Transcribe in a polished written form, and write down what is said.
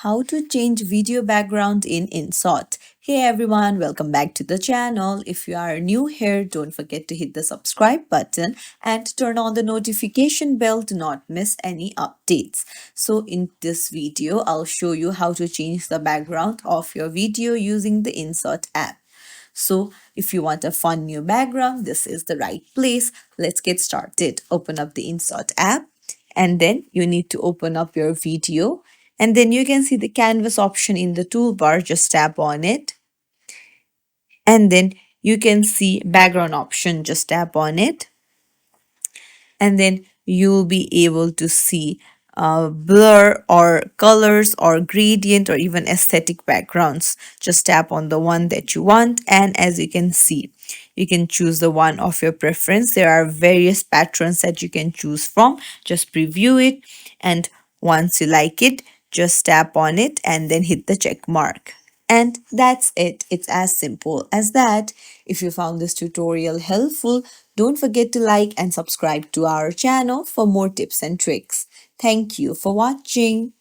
How to change video background in Inshot. Hey everyone, welcome back to the channel. If you are new here, don't forget to hit the subscribe button and turn on the notification bell to not miss any updates. So in this video, I'll show you how to change the background of your video using the Inshot app. So if you want a fun new background, this is the right place. Let's get started. Open up the Inshot app and then you need to open up your video, and then you can see the canvas option in the toolbar. Just tap on it, and then you can see background option. Just tap on it, and then you'll be able to see blur or colors or gradient or even aesthetic backgrounds. Just tap on the one that you want, and as you can see, you can choose the one of your preference. There are various patterns that you can choose from. Just preview it, and once you like it, just tap on it and then hit the check mark. And that's it. It's as simple as that. If you found this tutorial helpful, don't forget to like and subscribe to our channel for more tips and tricks. Thank you for watching.